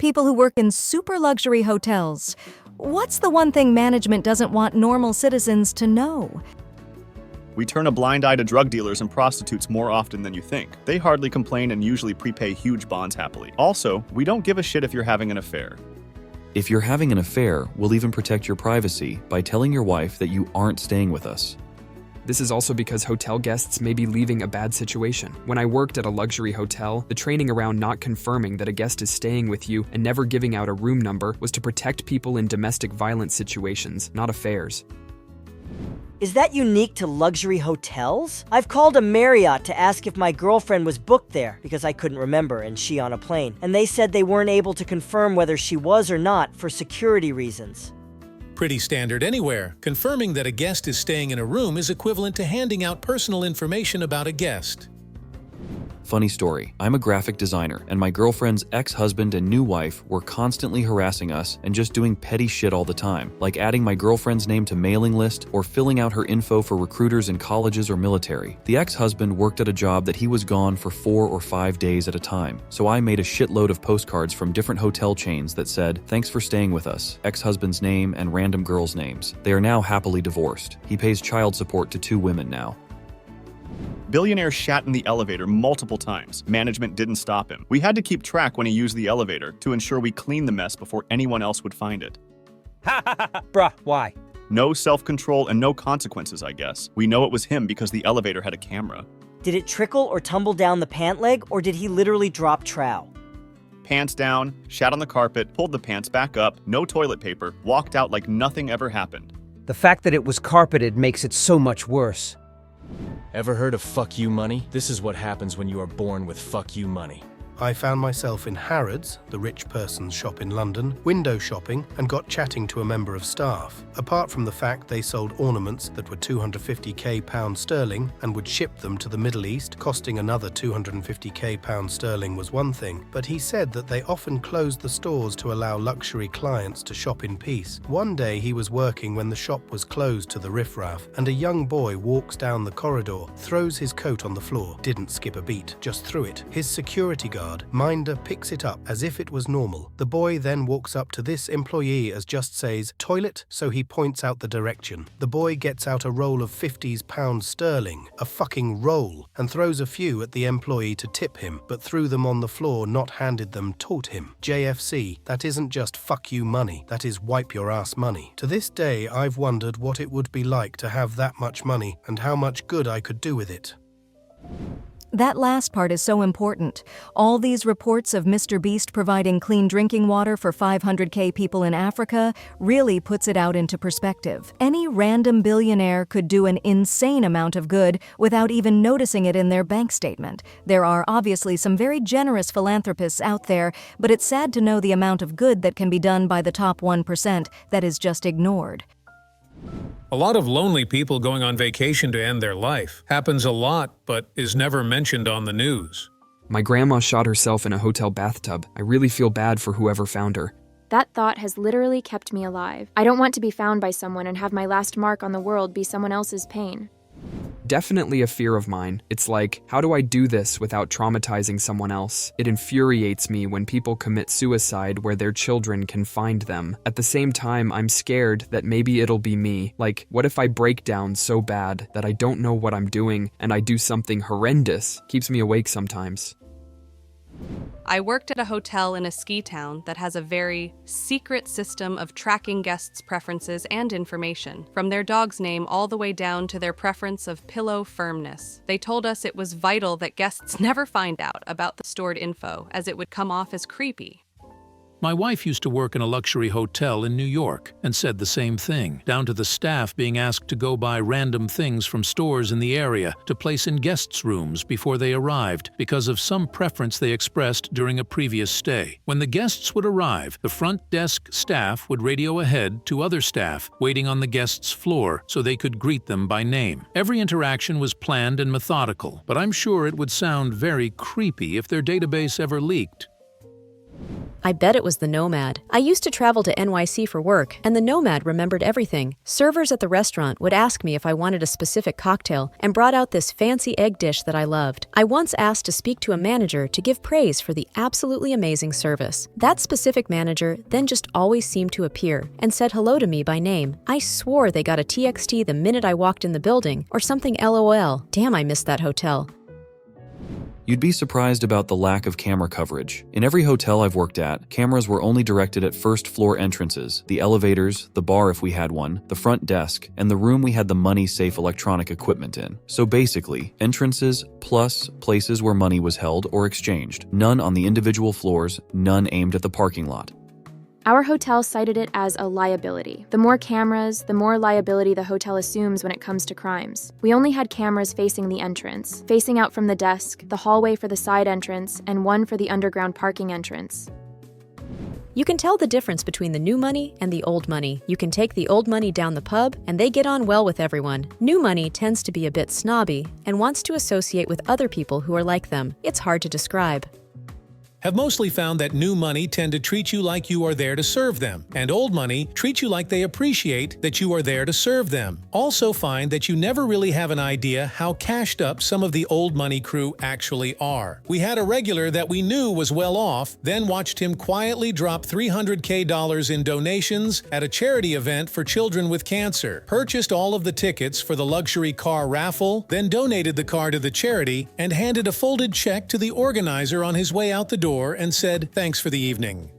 people who work in super luxury hotels. What's the one thing management doesn't want normal citizens to know? We turn a blind eye to drug dealers and prostitutes more often than you think. They hardly complain and usually prepay huge bonds happily. Also, we don't give a shit if you're having an affair. If you're having an affair, we'll even protect your privacy by telling your wife that you aren't staying with us. This is also because hotel guests may be leaving a bad situation. When I worked at a luxury hotel, the training around not confirming that a guest is staying with you and never giving out a room number was to protect people in domestic violence situations, not affairs. Is that unique to luxury hotels? I've called a Marriott to ask if my girlfriend was booked there because I couldn't remember and she on a plane. And they said they weren't able to confirm whether she was or not for security reasons. Pretty standard anywhere. Confirming that a guest is staying in a room is equivalent to handing out personal information about a guest. Funny story, I'm a graphic designer, and my girlfriend's ex-husband and new wife were constantly harassing us and just doing petty shit all the time, like adding my girlfriend's name to mailing list or filling out her info for recruiters in colleges or military. The ex-husband worked at a job that he was gone for 4 or 5 days at a time, so I made a shitload of postcards from different hotel chains that said, "Thanks for staying with us," ex-husband's name and random girls' names. They are now happily divorced. He pays child support to 2 women now. Billionaire shat in the elevator multiple times. Management didn't stop him. We had to keep track when he used the elevator to ensure we cleaned the mess before anyone else would find it. Bruh, why? No self-control and no consequences, I guess. We know it was him because the elevator had a camera. Did it trickle or tumble down the pant leg, or did he literally drop trow? Pants down, shat on the carpet, pulled the pants back up, no toilet paper, walked out like nothing ever happened. The fact that it was carpeted makes it so much worse. Ever heard of fuck you money? This is what happens when you are born with fuck you money. I found myself in Harrods, the rich person's shop in London, window shopping, and got chatting to a member of staff. Apart from the fact they sold ornaments that were 250k pounds sterling and would ship them to the Middle East, costing another 250k pounds sterling was one thing, but he said that they often closed the stores to allow luxury clients to shop in peace. One day he was working when the shop was closed to the riffraff, and a young boy walks down the corridor, throws his coat on the floor, didn't skip a beat, just threw it. His security guard, Minder, picks it up as if it was normal. The boy then walks up to this employee as just says, "Toilet," so he points out the direction. The boy gets out a roll of 50s pounds sterling, a fucking roll, and throws a few at the employee to tip him, but threw them on the floor, not handed them, taught him. JFC, that isn't just fuck you money, that is wipe your ass money. To this day, I've wondered what it would be like to have that much money and how much good I could do with it. That last part is so important. All these reports of Mr. Beast providing clean drinking water for 500k people in Africa really puts it out into perspective. Any random billionaire could do an insane amount of good without even noticing it in their bank statement. There are obviously some very generous philanthropists out there, but it's sad to know the amount of good that can be done by the top 1% that is just ignored. A lot of lonely people going on vacation to end their life. Happens a lot, but is never mentioned on the news. My grandma shot herself in a hotel bathtub. I really feel bad for whoever found her. That thought has literally kept me alive. I don't want to be found by someone and have my last mark on the world be someone else's pain. Definitely a fear of mine. It's like, how do I do this without traumatizing someone else? It infuriates me when people commit suicide where their children can find them. At the same time, I'm scared that maybe it'll be me. Like, what if I break down so bad that I don't know what I'm doing and I do something horrendous? Keeps me awake sometimes. I worked at a hotel in a ski town that has a very secret system of tracking guests' preferences and information, from their dog's name all the way down to their preference of pillow firmness. They told us it was vital that guests never find out about the stored info, as it would come off as creepy. My wife used to work in a luxury hotel in New York and said the same thing, down to the staff being asked to go buy random things from stores in the area to place in guests' rooms before they arrived because of some preference they expressed during a previous stay. When the guests would arrive, the front desk staff would radio ahead to other staff waiting on the guests' floor so they could greet them by name. Every interaction was planned and methodical, but I'm sure it would sound very creepy if their database ever leaked. I bet it was the Nomad. I used to travel to NYC for work, and the Nomad remembered everything. Servers at the restaurant would ask me if I wanted a specific cocktail and brought out this fancy egg dish that I loved. I once asked to speak to a manager to give praise for the absolutely amazing service. That specific manager then just always seemed to appear and said hello to me by name. I swore they got a TXT the minute I walked in the building, or something LOL. Damn, I missed that hotel. You'd be surprised about the lack of camera coverage. In every hotel I've worked at, cameras were only directed at first-floor entrances, the elevators, the bar if we had one, the front desk, and the room we had the money-safe electronic equipment in. So basically, entrances plus places where money was held or exchanged. None on the individual floors, none aimed at the parking lot. Our hotel cited it as a liability. The more cameras, the more liability the hotel assumes when it comes to crimes. We only had cameras facing the entrance, facing out from the desk, the hallway for the side entrance, and one for the underground parking entrance. You can tell the difference between the new money and the old money. You can take the old money down the pub, and they get on well with everyone. New money tends to be a bit snobby and wants to associate with other people who are like them. It's hard to describe. Have mostly found that new money tend to treat you like you are there to serve them, and old money treat you like they appreciate that you are there to serve them. Also find that you never really have an idea how cashed up some of the old money crew actually are. We had a regular that we knew was well off, then watched him quietly drop $300K in donations at a charity event for children with cancer, purchased all of the tickets for the luxury car raffle, then donated the car to the charity, and handed a folded check to the organizer on his way out the door and said, "Thanks for the evening."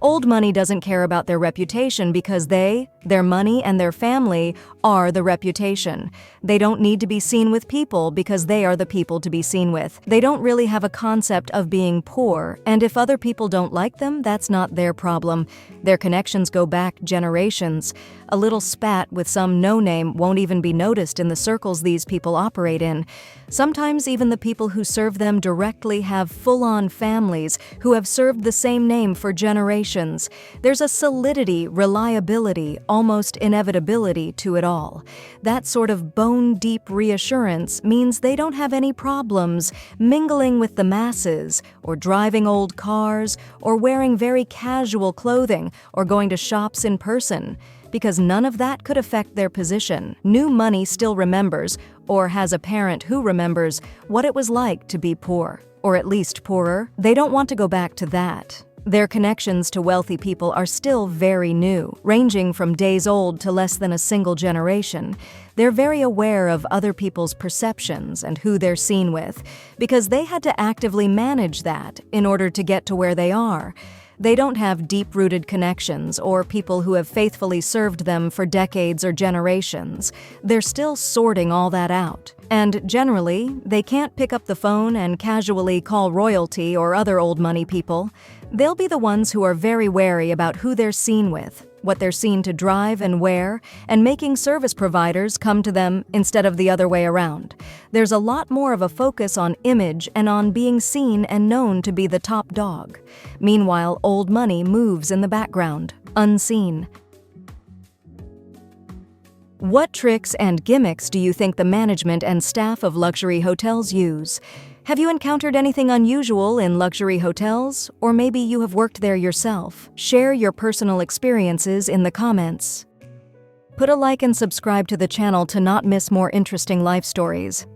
Old money doesn't care about their reputation because their money and their family are the reputation. They don't need to be seen with people because they are the people to be seen with. They don't really have a concept of being poor, and if other people don't like them, that's not their problem. Their connections go back generations. A little spat with some no-name won't even be noticed in the circles these people operate in. Sometimes even the people who serve them directly have full-on families who have served the same name for generations. There's a solidity, reliability, almost inevitability to it all. That sort of bone-deep reassurance means they don't have any problems mingling with the masses, or driving old cars, or wearing very casual clothing, or going to shops in person, because none of that could affect their position. New money still remembers, or has a parent who remembers, what it was like to be poor, or at least poorer. They don't want to go back to that. Their connections to wealthy people are still very new, ranging from days old to less than a single generation. They're very aware of other people's perceptions and who they're seen with, because they had to actively manage that in order to get to where they are. They don't have deep-rooted connections or people who have faithfully served them for decades or generations. They're still sorting all that out. And generally, they can't pick up the phone and casually call royalty or other old money people. They'll be the ones who are very wary about who they're seen with, what they're seen to drive and wear, and making service providers come to them instead of the other way around. There's a lot more of a focus on image and on being seen and known to be the top dog. Meanwhile, old money moves in the background, unseen. What tricks and gimmicks do you think the management and staff of luxury hotels use? Have you encountered anything unusual in luxury hotels? Or maybe you have worked there yourself? Share your personal experiences in the comments. Put a like and subscribe to the channel to not miss more interesting life stories.